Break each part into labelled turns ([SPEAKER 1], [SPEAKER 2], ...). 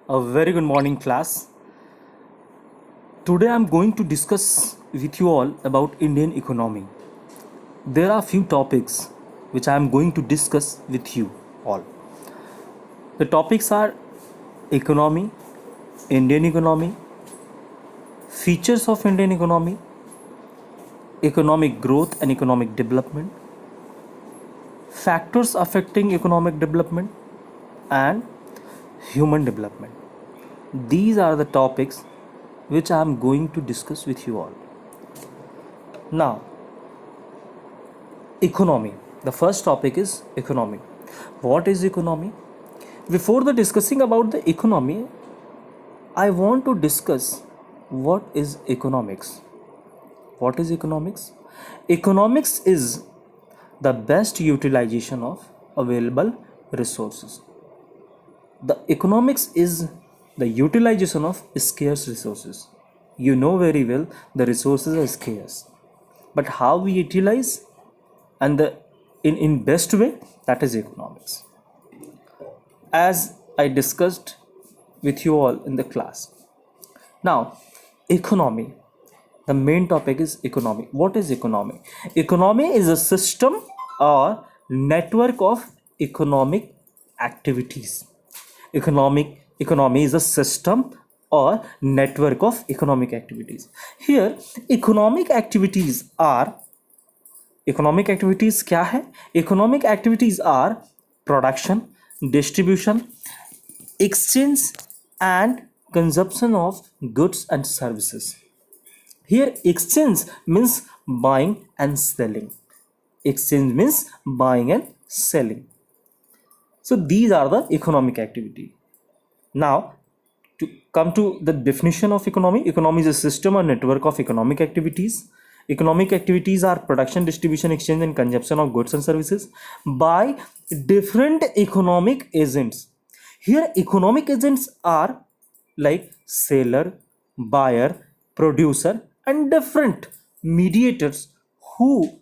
[SPEAKER 1] A very good morning, class. Today I'm going to discuss with you all about Indian economy. There are few topics which I am going to discuss with you all. The topics are economy, Indian economy, features of Indian economy, economic growth and economic development, factors affecting economic development, and human development. These are the topics which I am going to discuss with you all. Now, economy. The first topic is economy. What is economy? Before the discussing about the economy, I want to discuss what is economics. What is economics? Economics is the best utilization of available resources. The economics is the utilization of scarce resources. You know very well the resources are scarce, but how we utilize and the in best way, that is economics. As I discussed with you all in the class. Now, economy. The main topic is economy. What is economy? Economy is a system or network of economic activities. Economy is a system or network of economic activities. Here, economic activities क्या है? Economic activities are production, distribution, exchange and consumption of goods and services. Here, exchange means buying and selling. Exchange means buying and selling. So these are the economic activity. Now, to come to the definition of economy, economy is a system or network of economic activities. Economic activities are production, distribution, exchange and consumption of goods and services by different economic agents. Here, economic agents are like seller, buyer, producer and different mediators who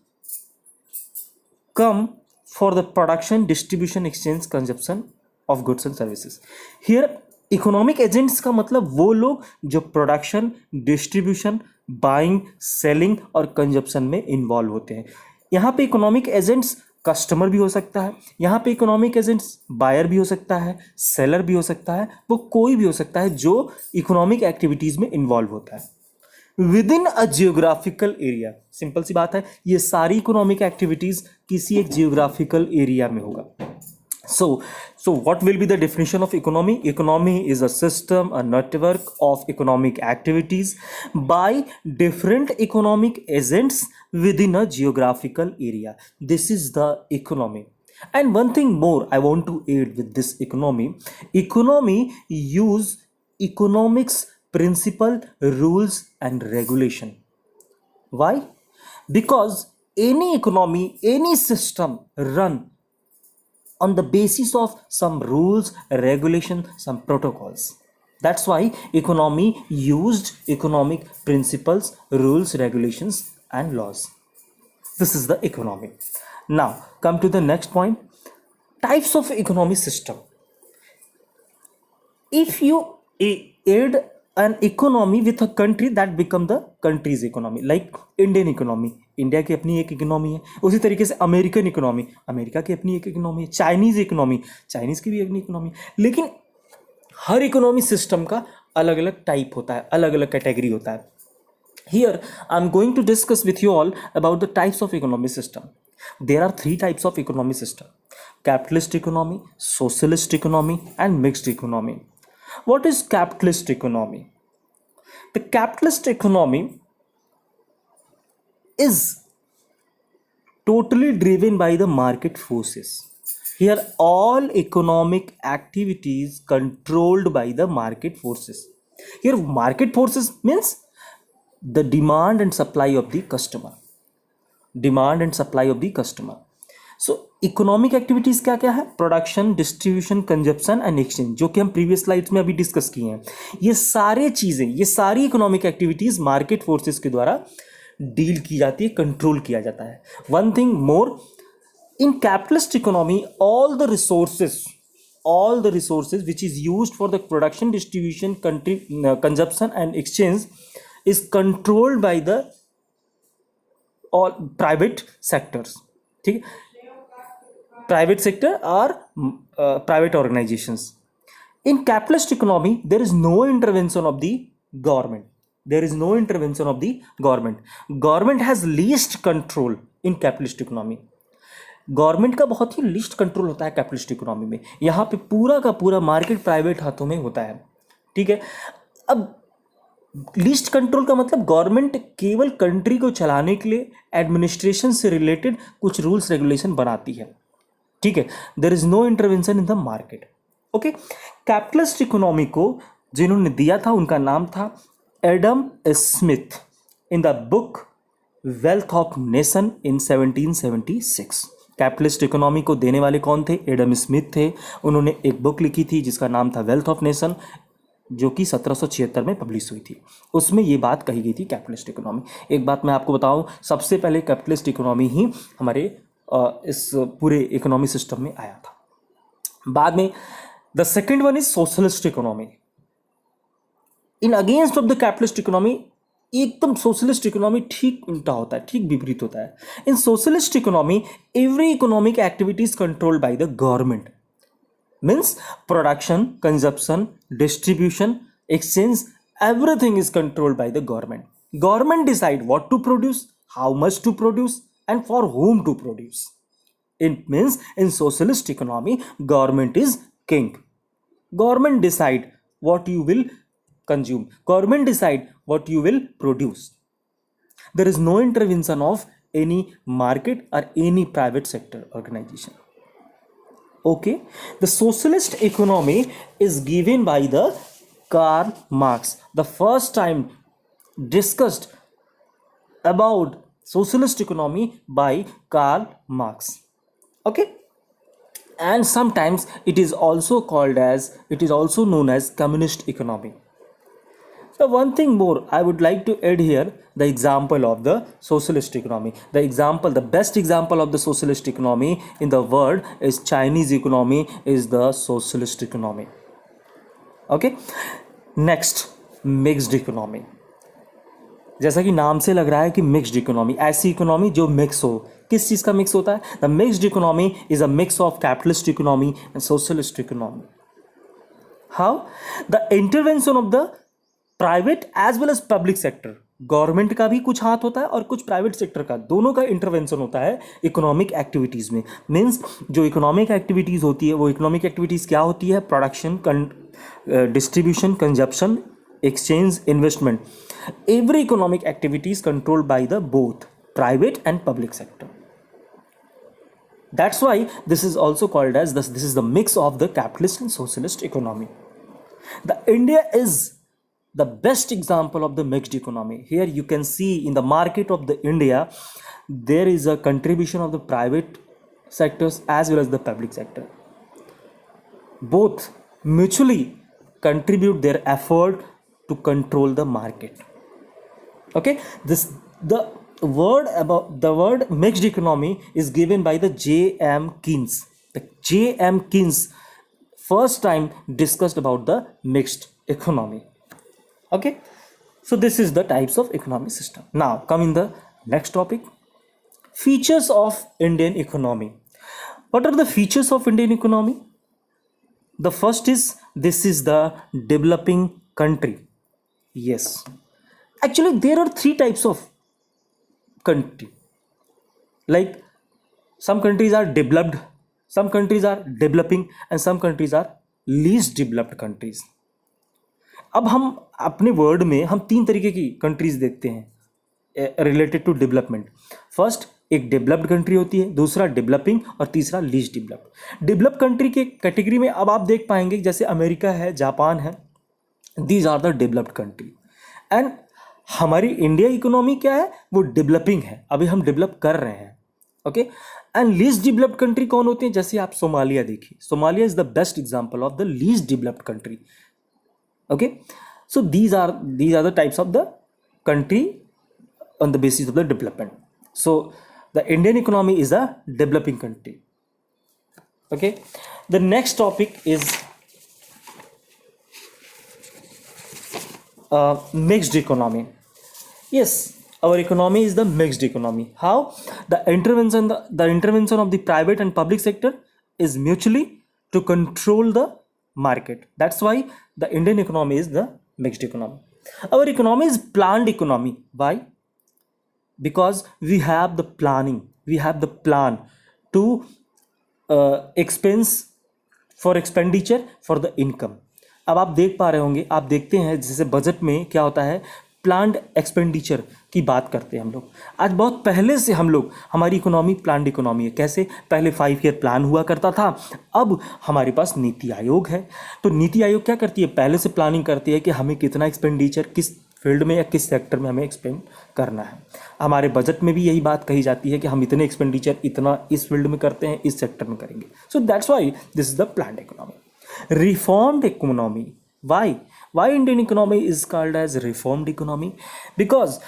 [SPEAKER 1] come for the production, distribution, exchange, consumption of goods and services. Here economic agents का मतलब वो लोग जो production, distribution, buying, selling और consumption में involve होते हैं. यहाँ पे इकोनॉमिक एजेंट्स कस्टमर भी हो सकता है, यहाँ पे इकोनॉमिक एजेंट्स बायर भी हो सकता है, सेलर भी हो सकता है, वो कोई भी हो सकता है जो इकोनॉमिक एक्टिविटीज में इन्वॉल्व होता है within a geographical area. Simple सी बात है, ये सारी इकोनॉमिक एक्टिविटीज किसी एक जियोग्राफिकल एरिया में होगा. So what will be the definition of economy? Economy is a system, a network of economic activities by different economic agents within a geographical area. This is the economy. And one thing more I want to add with this economy. Economy use economics principle, rules and regulation. Why? Because any economy, any system run on the basis of some rules, regulation, some protocols. That's why economy used economic principles, rules, regulations and laws. This is the economy. Now come to the next point. Types of economic system. If you add an economy with a country, that become the country's economy. Like Indian economy, India की अपनी एक economy है. उसी तरीके से American economy, America की अपनी एक इकोनॉमी है. चाइनीज इकोनॉमी, चाइनीज की भी अपनी इकोनॉमी. लेकिन हर इकोनॉमी सिस्टम का अलग अलग टाइप होता है, अलग अलग कैटेगरी होता है. Here I am going to discuss with you all about the types of economic system. There are 3 types of economic system: capitalist economy, socialist economy and mixed economy. What is capitalist economy? The capitalist economy is totally driven by the market forces. Here all economic activities controlled by the market forces. Here market forces means the demand and supply of the customer. Demand and supply of the customer. So economic activities क्या क्या है? Production, distribution, consumption and exchange, जो कि हम previous slides में अभी discuss किए हैं. ये सारे चीजें, ये सारी इकोनॉमिक एक्टिविटीज मार्केट फोर्सेस के द्वारा डील की जाती है, कंट्रोल किया जाता है. One thing more, in capitalist economy all the resources all the resources which is used for the production, distribution, country consumption and exchange is controlled by the all private sectors. ठीक है, private sector or private organizations. In capitalist economy there is no intervention of the government. There is no intervention of the government. Government has least control in capitalist economy. Government का बहुत ही list control होता है capitalist economy में. यहाँ पे पूरा का पूरा मार्केट प्राइवेट हाथों में होता है. ठीक है, अब लिस्ट कंट्रोल का मतलब गवर्नमेंट केवल कंट्री को चलाने के लिए एडमिनिस्ट्रेशन से रिलेटेड कुछ रूल्स रेगुलेशन बनाती है. ठीक है, there is no intervention in the market. Okay, capitalist economy को जिन्होंने दिया था उनका नाम था Adam Smith in the book wealth of nation in 1776. Capitalist economy को देने वाले कौन थे? एडम स्मिथ थे. उन्होंने एक बुक लिखी थी जिसका नाम था वेल्थ ऑफ नेशन, जो कि 1776 में पब्लिश हुई थी. उसमें ये बात कही गई थी कैपिटलिस्ट इकोनॉमी. एक बात मैं आपको बताऊं, सबसे पहले कैपिटलिस्ट इकोनॉमी ही हमारे इस पूरे इकोनॉमी सिस्टम में आया था. बाद में the second one is socialist economy. In against of the capitalist economy एकदम सोशलिस्ट इकोनॉमी ठीक उल्टा होता है, ठीक विपरीत होता है. In socialist economy every economic activity is controlled by the government. Means production, consumption, distribution, exchange, everything is controlled by the government. Government decide what to produce, how much to produce, and for whom to produce. It means in socialist economy, government is king. Government decide what you will consume. Government decide what you will produce. There is no intervention of any market or any private sector organization. Okay, the socialist economy is given by the Karl Marx. The first time discussed about socialist economy by Karl Marx. Okay, and sometimes it is also known as communist economy. So one thing more I would like to add here, the example of the socialist economy. The best example of the socialist economy in the world is Chinese economy, is the socialist economy. Okay, next, mixed economy. जैसा कि नाम से लग रहा है कि mixed economy, ऐसी economy जो मिक्स हो. किस चीज़ का मिक्स होता है? The mixed economy is a mix of capitalist economy and socialist economy. How? The intervention of the private as well as public sector. Government का भी कुछ हाथ होता है और कुछ प्राइवेट सेक्टर का, दोनों का इंटरवेंशन होता है इकोनॉमिक एक्टिविटीज़ में. मीन्स जो इकोनॉमिक एक्टिविटीज़ होती है वो इकोनॉमिक एक्टिविटीज़ क्या होती है? Production, distribution, consumption, exchange, investment. Every economic activity is controlled by the both private and public sector. That's why this is also called as this is the mix of the capitalist and socialist economy. The India is the best example of the mixed economy. Here you can see in the market of the India there is a contribution of the private sectors as well as the public sector. Both mutually contribute their effort to control the market. Okay, the word mixed economy is given by the J.M. Keynes. The J.M. Keynes first time discussed about the mixed economy. Okay, so this is the types of economic system. Now come in the next topic, features of Indian economy. What are the features of Indian economy? The first is, this is the developing country. Yes, actually there are three types of country. Like some countries are developed, some countries are developing, and some countries are least developed countries. अब हम अपने world में हम तीन तरीके की countries देखते हैं रिलेटेड टू डेवलपमेंट. फर्स्ट, एक डेवलप्ड कंट्री होती है, दूसरा डेवलपिंग, और तीसरा लीस्ट डेवलप्ड. डेवलप्ड कंट्री के कैटेगरी में अब आप देख पाएंगे जैसे अमेरिका है, जापान है, these are the developed country. And हमारी इंडिया इकोनॉमी क्या है? वो डेवलपिंग है, अभी हम डेवलप कर रहे हैं. Okay, and least developed country कौन होती है? जैसे आप सोमालिया देखिए, Somalia is the best example of the least developed country. Okay, so these are the types of the country on the basis of the development. So the Indian economy is a developing country. Okay, the next topic is mixed economy. Yes, our economy is the mixed economy. How? The intervention of the private and public sector is mutually to control the market. That's why the Indian economy is the mixed economy. Our economy is planned economy. Why? Because we have the planning, we have the plan to expense for expenditure for the income. अब आप देख पा रहे होंगे, आप देखते हैं जैसे बजट में क्या होता है, प्लान्ड एक्सपेंडिचर की बात करते हैं हम लोग. आज बहुत पहले से हम लोग, हमारी इकोनॉमी प्लान्ड इकोनॉमी है. कैसे? पहले 5 ईयर प्लान हुआ करता था, अब हमारे पास नीति आयोग है. तो नीति आयोग क्या करती है? पहले से प्लानिंग करती है कि हमें कितना एक्सपेंडिचर किस फील्ड में या किस सेक्टर में हमें एक्सपेंड करना है. हमारे बजट में भी यही बात कही जाती है कि हम इतने एक्सपेंडिचर इतना इस फील्ड में करते हैं, इस सेक्टर में करेंगे. So that's why this is the planned economy. Reformed economy. Why Indian economy is called as reformed economy? Because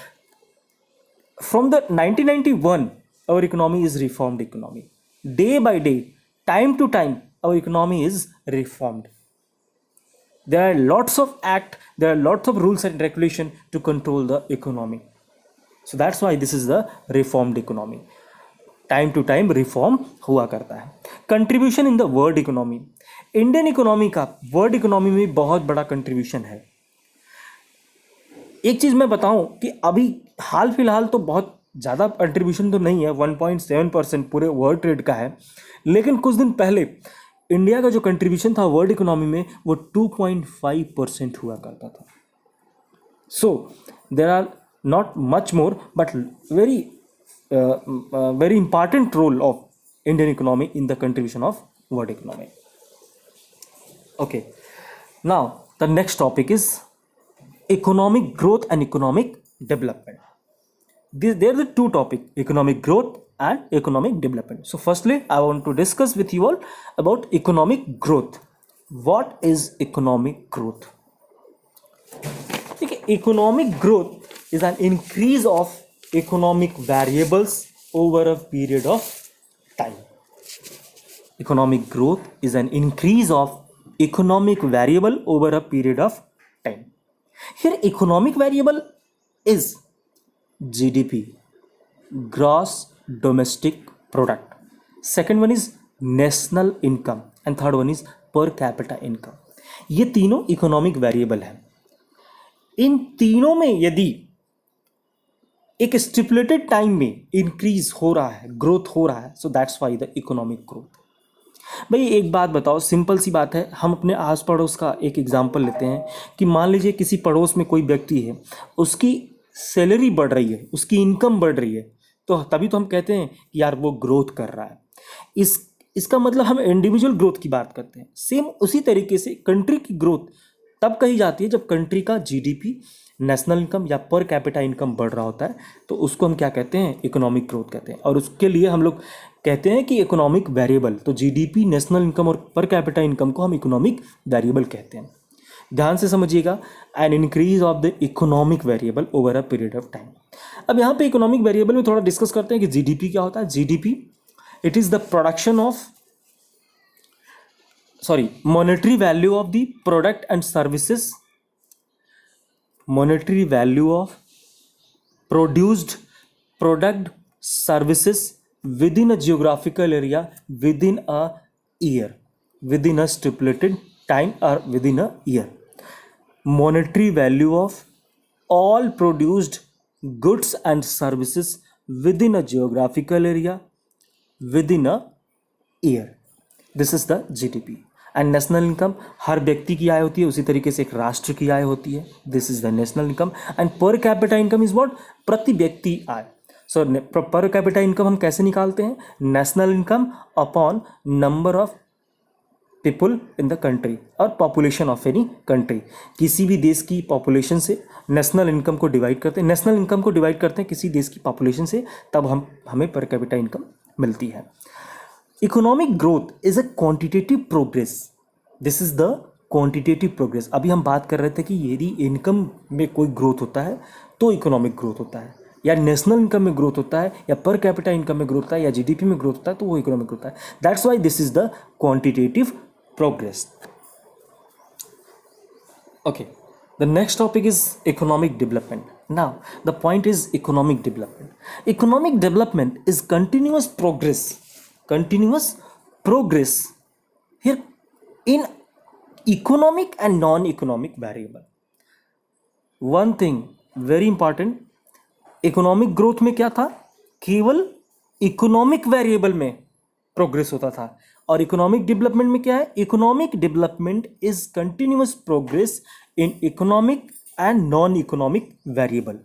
[SPEAKER 1] from the 1991 our economy is reformed economy. Day by day, time to time, our economy is reformed. There are lots of act, there are lots of rules and regulation to control the economy. So that's why this is the reformed economy. Time to time reform हुआ करता है. Contribution in the world economy. Indian economy का world economy में बहुत बड़ा contribution है. एक चीज़ मैं बताऊं कि अभी हाल फिलहाल तो बहुत ज़्यादा कंट्रीब्यूशन तो नहीं है, 1.7% पूरे वर्ल्ड ट्रेड का है. लेकिन कुछ दिन पहले इंडिया का जो कंट्रीब्यूशन था वर्ल्ड इकोनॉमी में वो 2.5% हुआ करता था. So there are not much more but very important role of Indian economy in the contribution of world economy. Okay, now the next topic is economic growth and economic development. There are the two topics, economic growth and economic development. So firstly I want to discuss with you all about economic growth. What is economic growth? Okay, economic growth is an increase of economic variables over a period of time. Economic growth is an increase of economic variable over a period of time. Here economic variable is GDP, gross domestic product. Second one is national income and third one is per capita income. ये तीनों economic variable हैं. इन तीनों में यदि एक stipulated time में increase हो रहा है, ग्रोथ हो रहा है, so that's why the economic growth. भाई एक बात बताओ, सिंपल सी बात है, हम अपने आस पड़ोस का एक एग्जांपल लेते हैं कि मान लीजिए किसी पड़ोस में कोई व्यक्ति है, उसकी सैलरी बढ़ रही है, उसकी इनकम बढ़ रही है, तो तभी तो हम कहते हैं कि यार वो ग्रोथ कर रहा है. इसका मतलब हम इंडिविजुअल ग्रोथ की बात करते हैं. सेम उसी तरीके से कंट्री की ग्रोथ तब कही जाती है जब कंट्री का जीडीपी, नेशनल इनकम या पर कैपिटा इनकम बढ़ रहा होता है, तो उसको हम क्या कहते हैं? इकोनॉमिक ग्रोथ कहते हैं. और उसके लिए हम लोग कहते हैं कि इकोनॉमिक वेरिएबल, तो जीडीपी, नेशनल इनकम और पर कैपिटा इनकम को हम इकोनॉमिक वेरिएबल कहते हैं. ध्यान से समझिएगा, an increase of the economic variable over a period of time. अब यहाँ पे इकोनॉमिक वेरिएबल में थोड़ा डिस्कस करते हैं कि जीडीपी क्या होता है. GDP, it is the production of monetary value of the product and services, monetary value of produced product services within a geographical area within a year, within a stipulated time or within a year. Monetary value of all produced goods and services within a geographical area within a year. This is the GDP. And national income, हर व्यक्ति की आय होती है, उसी तरीके से एक राष्ट्र की आय होती है. This is the national income. And per capita income is what? प्रति व्यक्ति आय. सो पर कैपिटा इनकम हम कैसे निकालते हैं? National income upon number of people in the country और पॉपुलेशन ऑफ एनी कंट्री. किसी भी देश की पॉपुलेशन से नेशनल इनकम को डिवाइड करते हैं, नेशनल इनकम को डिवाइड करते हैं किसी देश की पॉपुलेशन से, तब हमें पर कैपिटा इनकम मिलती है. Economic growth is a quantitative progress. This is the quantitative progress. अभी हम बात कर रहे थे कि यदि इनकम में कोई ग्रोथ होता है तो इकोनॉमिक ग्रोथ होता है, या नेशनल इनकम में ग्रोथ होता है, या पर कैपिटा इनकम में ग्रोथ होता है, या जीडीपी में ग्रोथ होता है, तो वो इकोनॉमिक ग्रोथ है. That's why this is the quantitative progress. Okay, the next topic is economic development. Now, the point is economic development. Economic development is continuous progress. Continuous progress here in economic and non-economic variable. One thing very important, economic growth में क्या था, केवल economic variable में progress होता था, और economic development में क्या है, economic development is continuous progress in economic and non economic variable.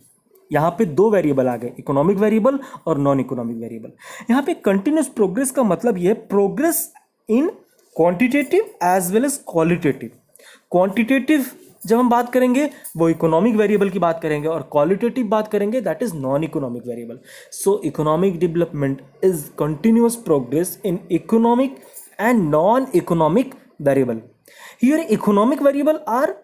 [SPEAKER 1] यहाँ पे दो वेरिएबल आ गए, इकोनॉमिक वेरिएबल और नॉन इकोनॉमिक वेरिएबल. यहाँ पे कंटिन्यूअस प्रोग्रेस का मतलब ये progress in quantitative as well as qualitative. Quantitative जब हम बात करेंगे वो इकोनॉमिक वेरिएबल की बात करेंगे, और क्वालिटेटिव बात करेंगे that is non economic variable. So economic development is continuous progress in economic and non-economic variable. Here economic variable are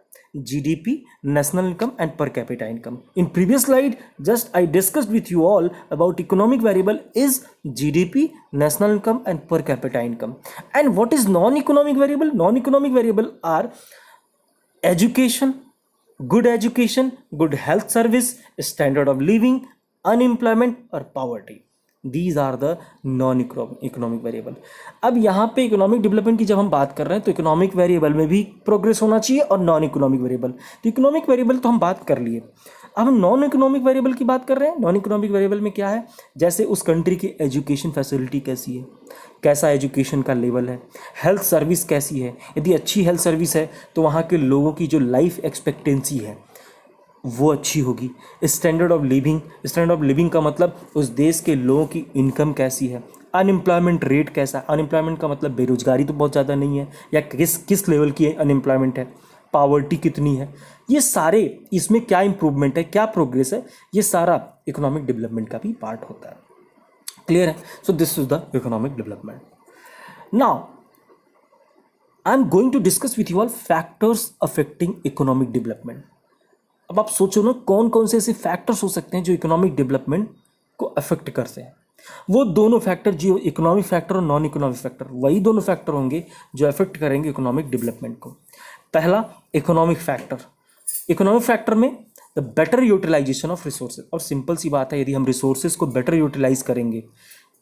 [SPEAKER 1] GDP, national income and per capita income. In previous slide just I discussed with you all about economic variable is GDP, national income and per capita income. And what is non-economic variable? Non-economic variable are education, good health service, standard of living, unemployment or poverty. These are the non economic variable. अब यहाँ पे economic development की जब हम बात कर रहे हैं तो इकोनॉमिक वेरिएबल में भी प्रोग्रेस होना चाहिए और नॉन इकोनॉमिक वेरिएबल. तो इकोनॉमिक वेरिएबल तो हम बात कर लिए, अब हम नॉन इकोनॉमिक वेरिएबल की बात कर रहे हैं. नॉन इकोनॉमिक वेरिएबल में क्या है, जैसे उस कंट्री की एजुकेशन फैसिलिटी कैसी है, कैसा एजुकेशन का लेवल है, हेल्थ सर्विस कैसी है. यदि अच्छी हेल्थ सर्विस है तो वहाँ के लोगों की जो लाइफ एक्सपेक्टेंसी है वो अच्छी होगी. स्टैंडर्ड ऑफ लिविंग का मतलब उस देश के लोगों की इनकम कैसी है. अनएम्प्लॉयमेंट रेट कैसा है, अनएम्प्लॉयमेंट का मतलब बेरोजगारी तो बहुत ज़्यादा नहीं है या किस लेवल की अनएम्प्लॉयमेंट है, पावर्टी कितनी है, ये सारे इसमें क्या इंप्रूवमेंट है, क्या प्रोग्रेस है, ये सारा इकोनॉमिक डेवलपमेंट का भी पार्ट होता है. क्लियर है. So this is the economic development. Now I am going to discuss with you all factors affecting economic development. अब आप सोचो ना कौन कौन से ऐसे फैक्टर्स हो सकते हैं जो इकोनॉमिक डेवलपमेंट को अफेक्ट करते हैं. वो दोनों फैक्टर जो इकोनॉमिक फैक्टर और नॉन इकोनॉमिक फैक्टर, वही दोनों फैक्टर होंगे जो अफेक्ट करेंगे इकोनॉमिक डेवलपमेंट को. पहला इकोनॉमिक फैक्टर. इकोनॉमिक फैक्टर में the better utilization of resources. और सिंपल सी बात है, यदि हम रिसोर्सेज को बेटर यूटिलाइज करेंगे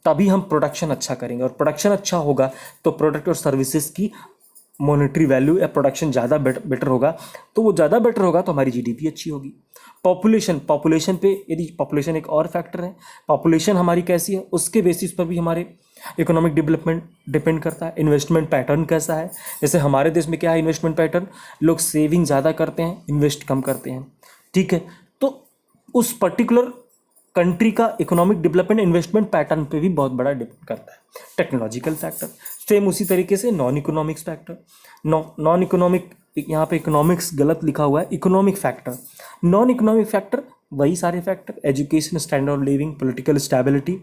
[SPEAKER 1] तभी हम प्रोडक्शन अच्छा करेंगे, और प्रोडक्शन अच्छा होगा तो प्रोडक्ट और सर्विसेज की मॉनेटरी वैल्यू या प्रोडक्शन ज़्यादा बेटर होगा, तो वो ज़्यादा बेटर होगा तो हमारी जीडीपी अच्छी होगी. पॉपुलेशन पे, यदि पॉपुलेशन एक और फैक्टर है, पॉपुलेशन हमारी कैसी है उसके बेसिस पर भी हमारे इकोनॉमिक डेवलपमेंट डिपेंड करता है. इन्वेस्टमेंट पैटर्न कैसा है, जैसे हमारे देश में क्या है इन्वेस्टमेंट पैटर्न, लोग सेविंग ज़्यादा करते हैं, इन्वेस्ट कम करते हैं. ठीक है, तो उस पर्टिकुलर कंट्री का इकोनॉमिक डेवलपमेंट इन्वेस्टमेंट पैटर्न पे भी बहुत बड़ा डिपेंड करता है. टेक्नोलॉजिकल फैक्टर सेम उसी तरीके से. Non economics factor, non economic, यहाँ पे इकोनॉमिक्स गलत लिखा हुआ है, economic factor. Non economic factor वही सारे factor, education, standard of living, political stability.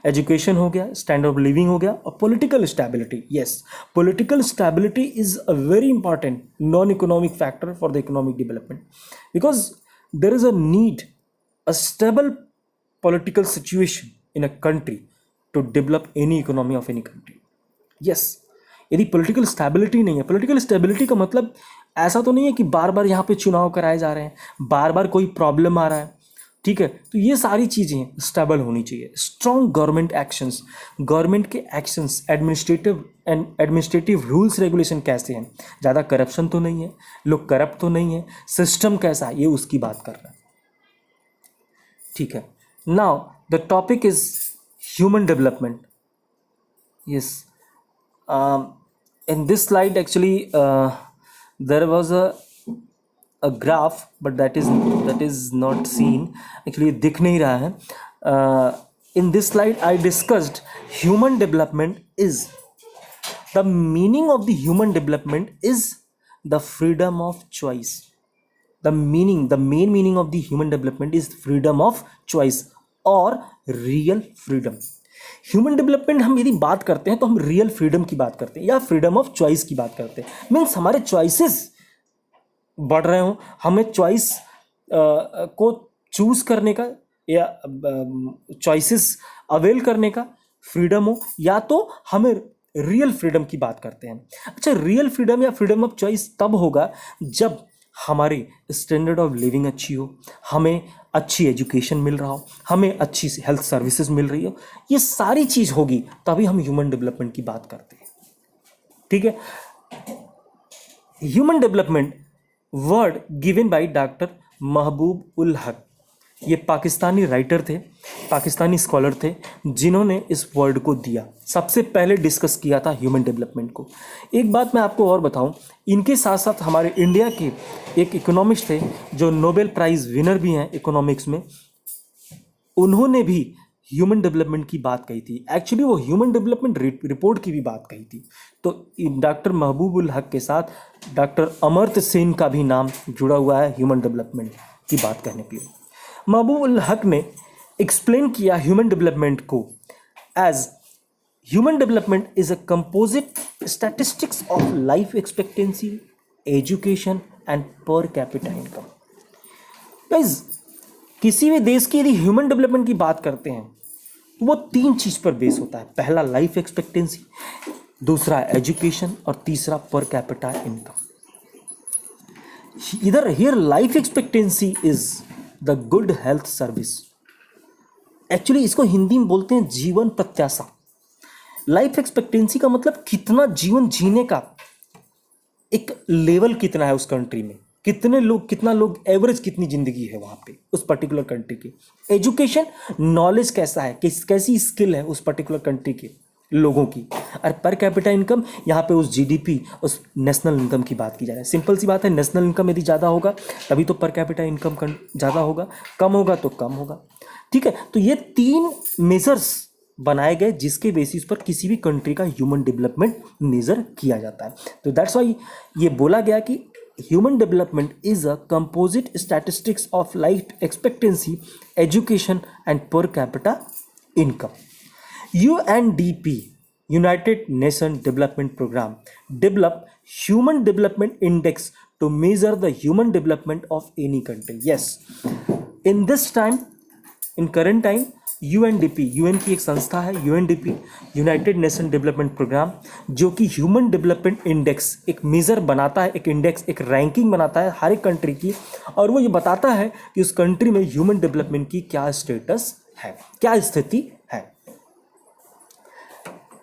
[SPEAKER 1] Education हो गया, स्टैंडर्ड ऑफ लिविंग हो गया, और political stability. Yes, political stability is a very important non economic factor for the economic development, because there is a need a stable political situation in a country to develop any economy of any country. Yes, यदि political stability नहीं है, political stability का मतलब ऐसा तो नहीं है कि बार बार यहाँ पे चुनाव कराए जा रहे हैं, बार बार कोई प्रॉब्लम आ रहा है. ठीक है, तो ये सारी चीज़ें स्टेबल होनी चाहिए. स्ट्रॉन्ग गवर्नमेंट एक्शंस, गवर्नमेंट के एक्शंस, एडमिनिस्ट्रेटिव रूल्स रेगुलेशन कैसे हैं, ज़्यादा करप्शन तो नहीं है, लोग करप्ट तो नहीं है, सिस्टम कैसा है, ये उसकी बात कर रहे हैं. ठीक है. Now the topic is human development. Yes, in this slide actually there was a graph, but that is not seen. Actually दिख नहीं रहा है. In this slide I discussed human development is the meaning of the human development is the freedom of choice. The main meaning of the human development is freedom of choice और real freedom. Human development हम यदि बात करते हैं तो हम real freedom की बात करते हैं या फ्रीडम ऑफ चॉइस की बात करते हैं. मीन्स हमारे चॉइसेस बढ़ रहे हों, हमें चॉइस को चूज करने का या चॉइसेस अवेल करने का फ्रीडम हो, या तो हमें रियल फ्रीडम की बात करते हैं। अच्छा, रियल फ्रीडम या फ्रीडम ऑफ चॉइस तब होगा जब हमारी स्टैंडर्ड ऑफ लिविंग अच्छी हो, हमें अच्छी एजुकेशन मिल रहा हो, हमें अच्छी हेल्थ सर्विसेज मिल रही हो, ये सारी चीज़ होगी तभी हम ह्यूमन डेवलपमेंट की बात करते हैं। ठीक है। Human development word given by doctor महबूब उल हक, ये पाकिस्तानी राइटर थे, पाकिस्तानी स्कॉलर थे, जिन्होंने इस वर्ड को दिया, सबसे पहले डिस्कस किया था ह्यूमन डेवलपमेंट को। एक बात मैं आपको और बताऊं, इनके साथ साथ हमारे इंडिया के एक इकोनॉमिस्ट थे जो नोबेल प्राइज़ विनर भी हैं इकोनॉमिक्स में, उन्होंने भी ह्यूमन डेवलपमेंट की बात कही थी। एक्चुअली वो ह्यूमन डेवलपमेंट रिपोर्ट की भी बात कही थी। तो डॉक्टर महबूबुल हक के साथ डॉक्टर अमर्त्य सेन का भी नाम जुड़ा हुआ है ह्यूमन डेवलपमेंट की बात करने के लिए। महबूबुल हक ने एक्सप्लेन किया ह्यूमन डेवलपमेंट को as human development is a composite statistics of life expectancy, education and per capita income. Guys, किसी भी देश की यदि ह्यूमन डेवलपमेंट की बात करते हैं तो वो 3 चीज पर बेस होता है। पहला लाइफ एक्सपेक्टेंसी, दूसरा एजुकेशन और तीसरा पर कैपिटा इनकम। इधर here life expectancy is the good health service. Actually इसको हिंदी में बोलते हैं जीवन प्रत्याशा। लाइफ एक्सपेक्टेंसी का मतलब कितना जीवन जीने का एक लेवल कितना है उस कंट्री में, कितना लोग एवरेज कितनी जिंदगी है वहां पे उस पर्टिकुलर कंट्री की। एजुकेशन, नॉलेज कैसा है, कैसी स्किल है उस पर्टिकुलर कंट्री के लोगों की। और पर कैपिटा इनकम, यहाँ पे उस जीडीपी, उस नेशनल इनकम की बात की जा रही है। सिंपल सी बात है, नेशनल इनकम यदि ज़्यादा होगा तभी तो पर कैपिटा इनकम ज़्यादा होगा, कम होगा तो कम होगा। ठीक है, तो ये 3 मेजर्स बनाए गए जिसके बेसिस पर किसी भी कंट्री का ह्यूमन डेवलपमेंट मेजर किया जाता है। तो दैट्स वाई ये बोला गया कि human development is a composite statistics of life expectancy, education and per capita income. UNDP, United Nations Development Program, develop Human Development Index to measure the human development of any country. Yes, in this time, in current time, UNDP, UN की एक संस्था है UNDP, united nation development programme, जो कि human development index एक measure बनाता है, एक इंडेक्स, एक रैंकिंग बनाता है हर एक कंट्री की, और वो ये बताता है कि उस कंट्री में ह्यूमन डेवलपमेंट की क्या स्टेटस है, क्या स्थिति है।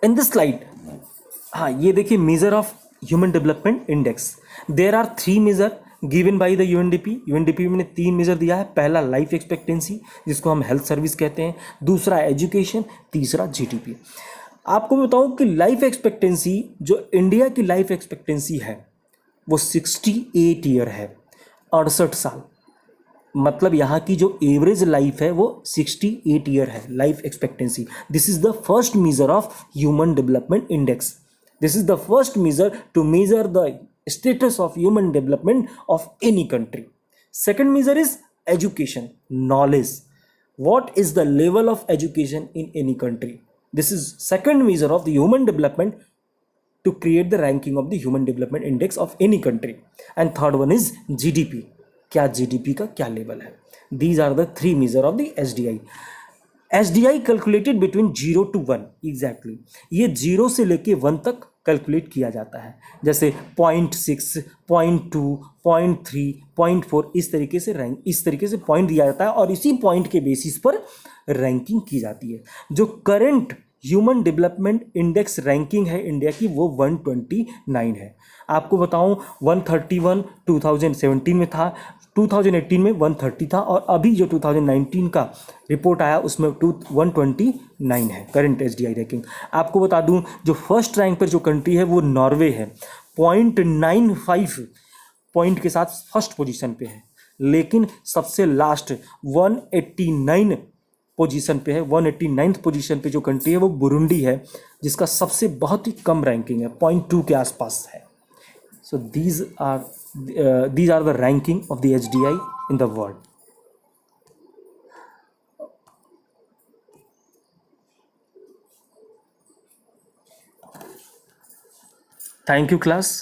[SPEAKER 1] इन दिस स्लाइड, हाँ ये देखिए, measure of human development index, there are 3 measure given by the UNDP में 3 मेजर दिया है। पहला लाइफ एक्सपेक्टेंसी, जिसको हम हेल्थ सर्विस कहते हैं, दूसरा एजुकेशन, तीसरा जीडीपी। आपको बताऊं कि लाइफ एक्सपेक्टेंसी, जो इंडिया की लाइफ एक्सपेक्टेंसी है वो 68 ईयर है, 68 साल। मतलब यहाँ की जो एवरेज लाइफ है वो 68 ईयर है life expectancy. This is the first measure of human development index. This is the first measure to measure the status of human development of any country. Second measure is education, knowledge. What is the level of education in any country? This is second measure of the human development to create the ranking of the human development index of any country. And third one is GDP. क्या GDP का क्या level है? These are the 3 measure of the SDI. SDI calculated between 0 to 1 exactly. ये 0 से लेके 1 तक calculate किया जाता है, जैसे 0.6, 0.2, 0.3, 0.4, इस तरीके से पॉइंट दिया जाता है और इसी पॉइंट के बेसिस पर रैंकिंग की जाती है। जो current human development index ranking है इंडिया की वो 129 है। आपको बताऊं 131 2017 में था, 2018 में 130 था, और अभी जो 2019 का रिपोर्ट आया उसमें 129 है करंट एसडीआई रैंकिंग। आपको बता दूं जो फर्स्ट रैंक पर जो कंट्री है वो नॉर्वे है, 0.95 पॉइंट के साथ फर्स्ट पोजीशन पे है। लेकिन सबसे लास्ट 189 पोजीशन पे है, 189th पोजीशन पे जो कंट्री है वो बुरुंडी है, जिसका सबसे बहुत ही कम रैंकिंग है, 0.2 के आसपास है। सो these are the ranking of the HDI in the world. Thank you class.